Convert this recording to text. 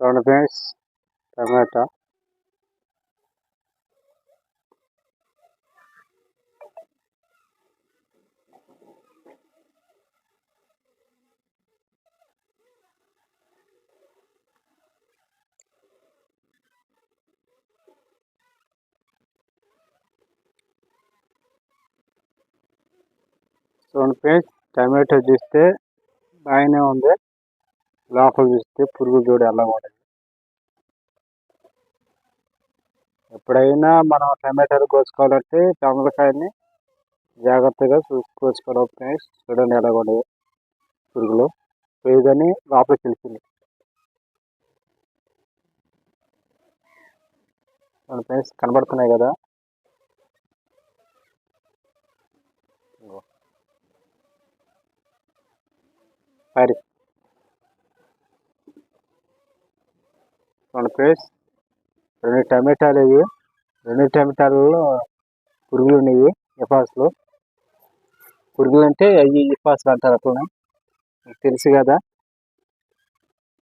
చూడండి ఫ్రెండ్స్, టమాటా టమాటో చూస్తే బాగానే ఉంది. లోపల చూస్తే పురుగు చూడు ఎలా ఉండదు. ఎప్పుడైనా మనం టమాటాలు కోసుకోవాలంటే టమాటకాయని జాగ్రత్తగా కోసుకోవడం ఫ్రెండ్స్. చూడండి ఎలా ఉండదు పురుగులు, లేదని లోపలికి తెలిసింది. ఫ్రెండ్స్ కనబడుతున్నాయి కదా. సరే ఫ్రెండ్స్, 2 టమాటాలు ఇవి. 2 టమాటాలలో పురుగులు ఉన్నాయి, ఇఫాస్లు. పురుగులు అంటే అవి ఇఫాస్లు అంటారు. అట్లనే తెలుసు కదా.